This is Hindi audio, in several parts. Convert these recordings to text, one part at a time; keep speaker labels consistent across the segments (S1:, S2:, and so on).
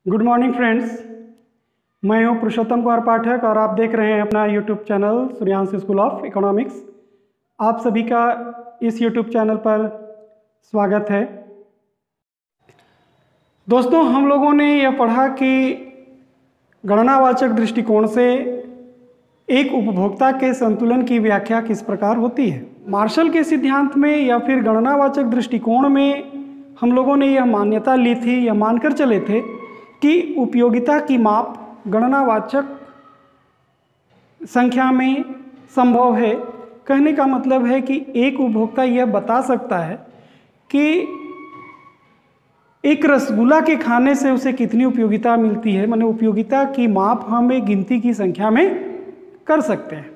S1: Good morning friends. मैं हूं पुरुषोत्तम कुमार पाठक और आप देख रहे हैं अपना YouTube channel Suryansh school of economics. आप सभी का इस यूट्यूब चैनल पर स्वागत है। दोस्तों, हम लोगों ने यह पढ़ा कि गणनावाचक दृष्टिकोण से एक उपभोक्ता के संतुलन की व्याख्या किस प्रकार होती है। मार्शल के सिद्धांत में या फिर गणनावाचक दृष्टिकोण में हम लोगों ने यह मान्यता ली थी या मानकर चले थे कि उपयोगिता की माप गणनावाचक संख्या में संभव है। कहने का मतलब है कि एक उपभोक्ता यह बता सकता है कि एक रसगुल्ला के खाने से उसे कितनी उपयोगिता मिलती है। माने उपयोगिता की माप हम एक गिनती की संख्या में कर सकते हैं,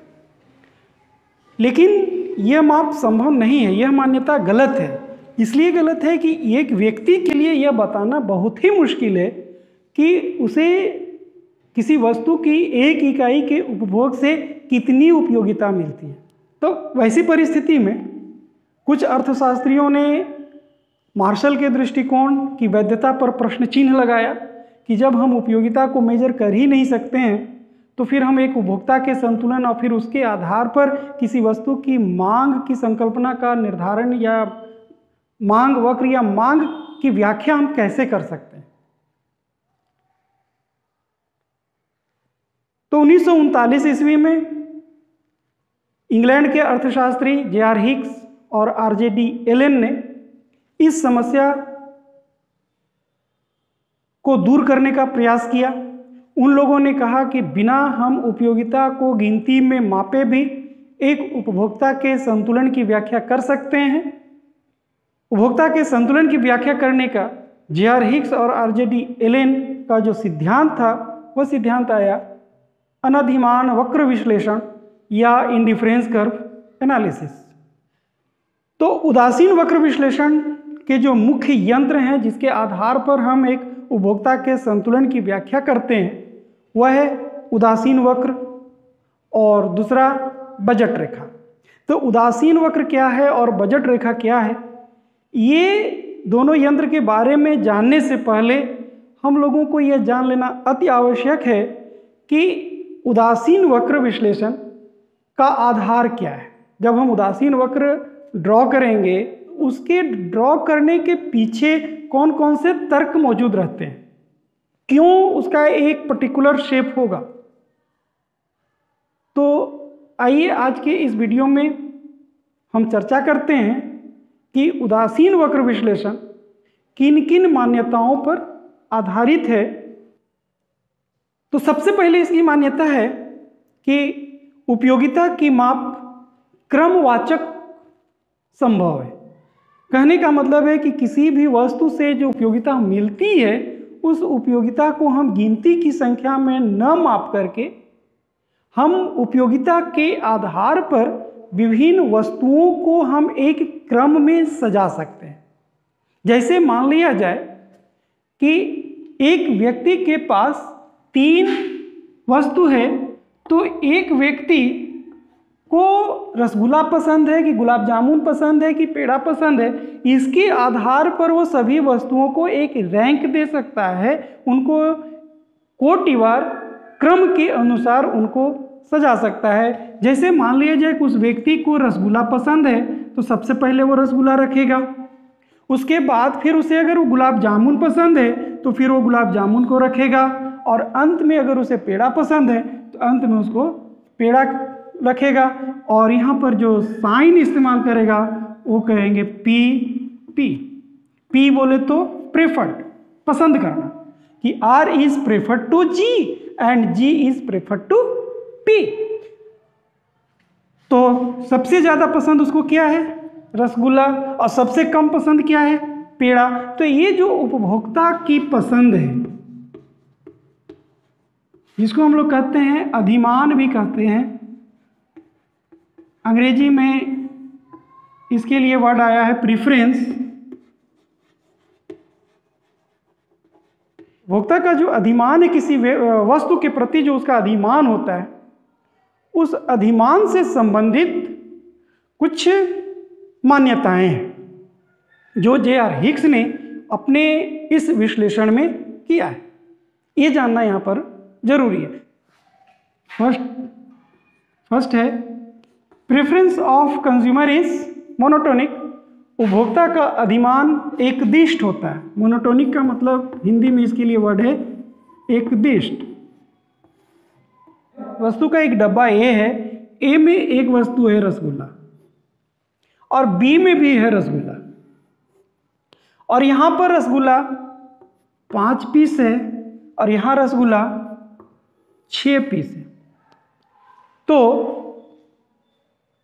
S1: लेकिन यह माप संभव नहीं है। यह मान्यता गलत है। इसलिए गलत है कि एक व्यक्ति के लिए यह बताना बहुत ही मुश्किल है कि उसे किसी वस्तु की एक इकाई के उपभोग से कितनी उपयोगिता मिलती है। तो वैसी परिस्थिति में कुछ अर्थशास्त्रियों ने मार्शल के दृष्टिकोण की वैधता पर प्रश्न चिन्ह लगाया कि जब हम उपयोगिता को मेजर कर ही नहीं सकते हैं तो फिर हम एक उपभोक्ता के संतुलन और फिर उसके आधार पर किसी वस्तु की मांग की संकल्पना का निर्धारण या मांग वक्र या मांग की व्याख्या हम कैसे कर सकते हैं। तो 1939 ईस्वी में इंग्लैंड के अर्थशास्त्री J.R. हिक्स और R.J.D. एलेन ने इस समस्या को दूर करने का प्रयास किया। उन लोगों ने कहा कि बिना हम उपयोगिता को गिनती में मापे भी एक उपभोक्ता के संतुलन की व्याख्या कर सकते हैं। उपभोक्ता के संतुलन की व्याख्या करने का J.R. हिक्स और R.J.D. एलेन का जो सिद्धांत था वह सिद्धांत आया अनधिमान वक्र विश्लेषण या इंडिफरेंस कर्व एनालिसिस। तो उदासीन वक्र विश्लेषण के जो मुख्य यंत्र हैं जिसके आधार पर हम एक उपभोक्ता के संतुलन की व्याख्या करते हैं वह है उदासीन वक्र और दूसरा बजट रेखा। तो उदासीन वक्र क्या है और बजट रेखा क्या है, ये दोनों यंत्र के बारे में जानने से पहले हम लोगों को यह जान लेना अति आवश्यक है कि उदासीन वक्र विश्लेषण का आधार क्या है। जब हम उदासीन वक्र ड्रॉ करेंगे उसके ड्रॉ करने के पीछे कौन कौन से तर्क मौजूद रहते हैं, क्यों उसका एक पर्टिकुलर शेप होगा। तो आइए आज के इस वीडियो में हम चर्चा करते हैं कि उदासीन वक्र विश्लेषण किन किन मान्यताओं पर आधारित है। तो सबसे पहले इसकी मान्यता है कि उपयोगिता की माप क्रमवाचक संभव है। कहने का मतलब है कि किसी भी वस्तु से जो उपयोगिता मिलती है उस उपयोगिता को हम गिनती की संख्या में न माप करके हम उपयोगिता के आधार पर विभिन्न वस्तुओं को हम एक क्रम में सजा सकते हैं। जैसे मान लिया जाए कि एक व्यक्ति के पास 3 वस्तु है, तो एक व्यक्ति को रसगुल्ला पसंद है कि गुलाब जामुन पसंद है कि पेड़ा पसंद है, इसके आधार पर वो सभी वस्तुओं को एक रैंक दे सकता है, उनको कोटिवार क्रम के अनुसार उनको सजा सकता है। जैसे मान लिया जाए कि उस व्यक्ति को रसगुल्ला पसंद है तो सबसे पहले वो रसगुल्ला रखेगा, उसके बाद फिर उसे अगर वो गुलाब जामुन पसंद है तो फिर वो गुलाब जामुन को रखेगा, और अंत में अगर उसे पेड़ा पसंद है तो अंत में उसको पेड़ा रखेगा। और यहाँ पर जो साइन इस्तेमाल करेगा वो कहेंगे पी बोले तो प्रेफर्ड, पसंद करना, कि R is preferred to G and G is preferred to P। तो सबसे ज्यादा पसंद उसको क्या है, रसगुल्ला, और सबसे कम पसंद क्या है, पेड़ा। तो ये जो उपभोक्ता की पसंद है जिसको हम लोग कहते हैं अधिमान भी कहते हैं, अंग्रेजी में इसके लिए वर्ड आया है प्रीफरेंस। उपभोक्ता का जो अधिमान है किसी वस्तु के प्रति जो उसका अधिमान होता है, उस अधिमान से संबंधित कुछ मान्यताएं हैं जो J.R. हिक्स ने अपने इस विश्लेषण में किया है। ये जानना यहाँ पर जरूरी है। फर्स्ट है preference of consumer is monotonic. उपभोक्ता का अधिमान एकदिष्ट होता है। मोनोटोनिक का मतलब हिंदी में इसके लिए वर्ड है एकदिष्ट। वस्तु का एक डब्बा ए है, ए में एक वस्तु है रसगुल्ला और बी में भी है रसगुल्ला, और यहां पर रसगुल्ला 5 पीस है और यहां रसगुल्ला 6 पीस है। तो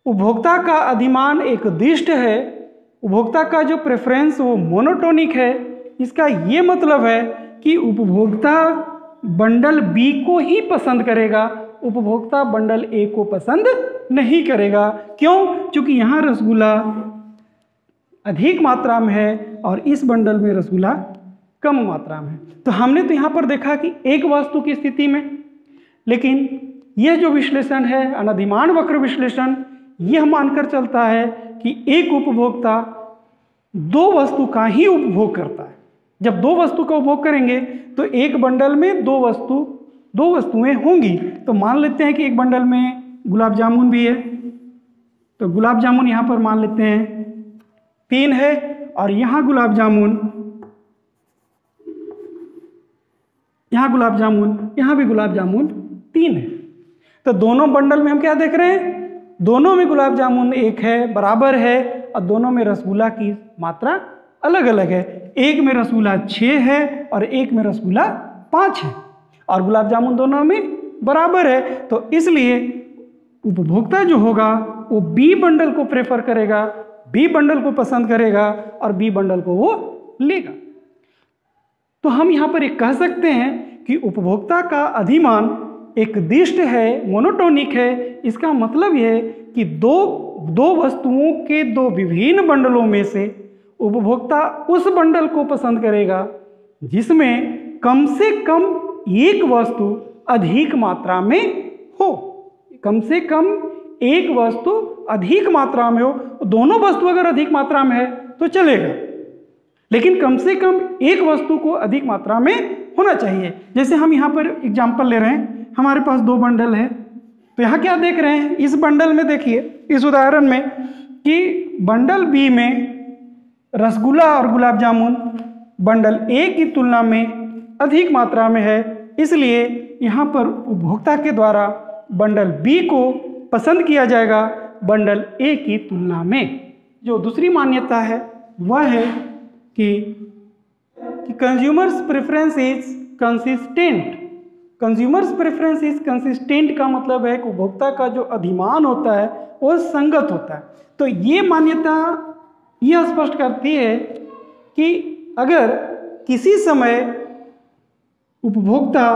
S1: उपभोक्ता का अधिमान एकदिष्ट है, उपभोक्ता का जो प्रेफरेंस वो मोनोटोनिक है। इसका ये मतलब है कि उपभोक्ता बंडल बी को ही पसंद करेगा, उपभोक्ता बंडल ए को पसंद नहीं करेगा। क्यों? क्योंकि यहाँ रसगुल्ला अधिक मात्रा में है और इस बंडल में रसगुल्ला कम मात्रा में है। तो हमने तो यहाँ पर देखा कि एक वस्तु की स्थिति में, लेकिन यह जो विश्लेषण है अनधिमान वक्र विश्लेषण, यह मानकर चलता है कि एक उपभोक्ता 2 वस्तु का ही उपभोग करता है। जब 2 वस्तु का उपभोग करेंगे तो एक बंडल में 2 वस्तुएं होंगी। तो मान लेते हैं कि एक बंडल में गुलाब जामुन भी है, तो गुलाब जामुन यहाँ पर मान लेते हैं 3 है, और यहाँ गुलाब जामुन, यहाँ भी गुलाब जामुन 3 है। तो दोनों बंडल में हम क्या देख रहे हैं? दोनों में गुलाब जामुन 1 है, बराबर है, और दोनों में रसगुल्ला की मात्रा अलग अलग है। एक में रसगुल्ला 6 है और एक में रसगुल्ला 5 है, और गुलाब जामुन दोनों में बराबर है। तो इसलिए उपभोक्ता जो होगा वो बी बंडल को प्रेफर करेगा, बी बंडल को पसंद करेगा और बी बंडल को वो लेगा। तो हम यहाँ पर एक कह सकते हैं कि उपभोक्ता का अधिमान एकदिष्ट है, मोनोटोनिक है। इसका मतलब यह है कि दो वस्तुओं के 2 विभिन्न बंडलों में से उपभोक्ता उस बंडल को पसंद करेगा जिसमें कम से कम एक वस्तु अधिक मात्रा में हो। कम से कम एक वस्तु अधिक मात्रा में हो। दोनों वस्तु अगर अधिक मात्रा में है तो चलेगा, लेकिन कम से कम एक वस्तु को अधिक मात्रा में होना चाहिए। जैसे हम यहाँ पर एग्जाम्पल ले रहे हैं, हमारे पास 2 बंडल है, तो यहाँ क्या देख रहे हैं? इस बंडल में देखिए, इस उदाहरण में, कि बंडल बी में रसगुल्ला और गुलाब जामुन बंडल ए की तुलना में अधिक मात्रा में है, इसलिए यहाँ पर उपभोक्ता के द्वारा बंडल बी को पसंद किया जाएगा बंडल ए की तुलना में। जो दूसरी मान्यता है वह है कि consumers preference is consistent. Consumers preference is consistent का मतलब है कि उपभोक्ता का जो अधिमान होता है वो संगत होता है। तो ये मान्यता यह स्पष्ट करती है कि अगर किसी समय उपभोक्ता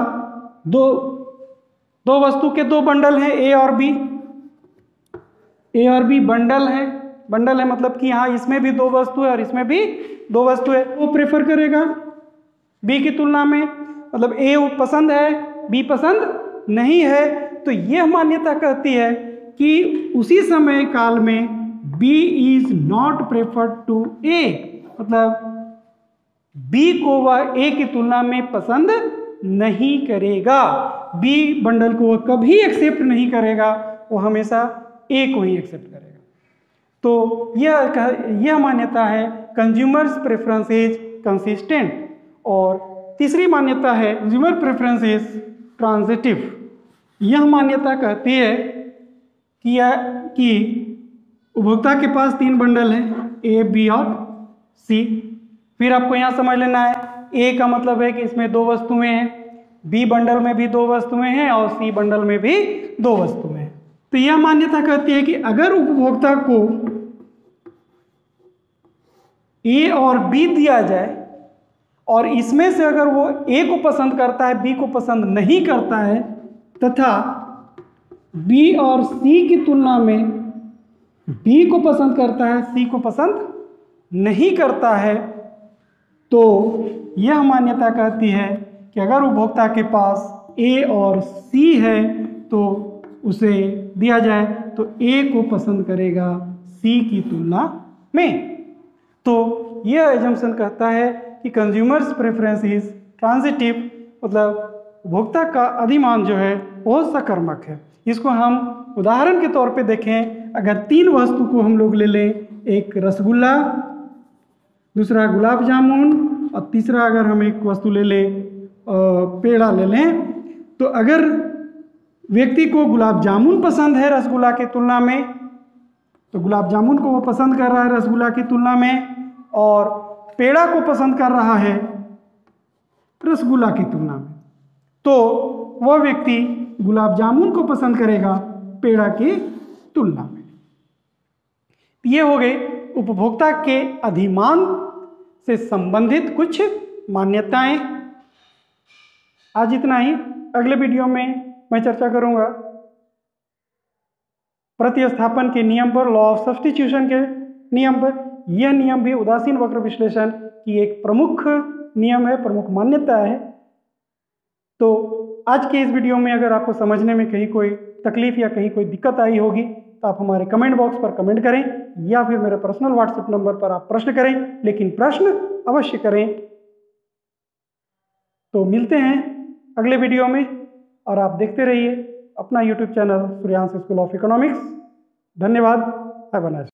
S1: दो वस्तु के 2 बंडल हैं, ए और बी बंडल है मतलब कि यहाँ इसमें भी 2 वस्तु है और इसमें भी 2 वस्तु है, वो प्रेफर करेगा बी की तुलना में। मतलब ए पसंद है, बी पसंद नहीं है। तो यह मान्यता कहती है कि उसी समय काल में B is not preferred to A, मतलब बी को वह ए की तुलना में पसंद नहीं करेगा। बी बंडल को वह कभी एक्सेप्ट नहीं करेगा, वो हमेशा ए को ही एक्सेप्ट करेगा। तो यह मान्यता है कंज्यूमर्स प्रेफरेंस इज कंसिस्टेंट। और तीसरी मान्यता है कंज्यूमर प्रेफरेंस इज ट्रांजिटिव। यह मान्यता कहती है कि उपभोक्ता के पास 3 बंडल हैं, ए, बी और सी। फिर आपको यहाँ समझ लेना है, ए का मतलब है कि इसमें 2 वस्तुएं हैं, बी बंडल में भी 2 वस्तुएं हैं और सी बंडल में भी 2 वस्तुएं हैं। तो यह मान्यता कहती है कि अगर उपभोक्ता को ए और बी दिया जाए और इसमें से अगर वो ए को पसंद करता है, बी को पसंद नहीं करता है, तथा बी और सी की तुलना में बी को पसंद करता है, सी को पसंद नहीं करता है, तो यह मान्यता कहती है कि अगर उपभोक्ता के पास ए और सी है तो उसे दिया जाए तो ए को पसंद करेगा सी की तुलना में। तो यह एजम्पशन कहता है कि कंज्यूमर्स प्रेफरेंस इज ट्रांजिटिव, मतलब उपभोक्ता का अधिमान जो है वो सकर्मक है। इसको हम उदाहरण के तौर पे देखें, अगर 3 वस्तु को हम लोग ले लें, एक रसगुल्ला, दूसरा गुलाब जामुन और तीसरा अगर हम एक वस्तु ले लें पेड़ा ले लें, तो अगर व्यक्ति को गुलाब जामुन पसंद है रसगुल्ला की तुलना में, तो गुलाब जामुन को वो पसंद कर रहा है रसगुल्ला की तुलना में, और पेड़ा को पसंद कर रहा है रसगुल्ला की तुलना में, तो वह व्यक्ति गुलाब जामुन को पसंद करेगा पेड़ा की तुलना में। ये हो गए उपभोक्ता के अधिमान से संबंधित कुछ मान्यताएं। आज इतना ही। अगले वीडियो में मैं चर्चा करूंगा प्रतिस्थापन के नियम पर, लॉ ऑफ सब्स्टिट्यूशन के नियम पर। यह नियम भी उदासीन वक्र विश्लेषण की एक प्रमुख नियम है, प्रमुख मान्यता है। तो आज के इस वीडियो में अगर आपको समझने में कहीं कोई तकलीफ या कहीं कोई दिक्कत आई होगी तो आप हमारे कमेंट बॉक्स पर कमेंट करें या फिर मेरे पर्सनल व्हाट्सएप नंबर पर आप प्रश्न करें, लेकिन प्रश्न अवश्य करें। तो मिलते हैं अगले वीडियो में और आप देखते रहिए अपना YouTube channel Suryansh school of economics. धन्यवाद। Have a nice day.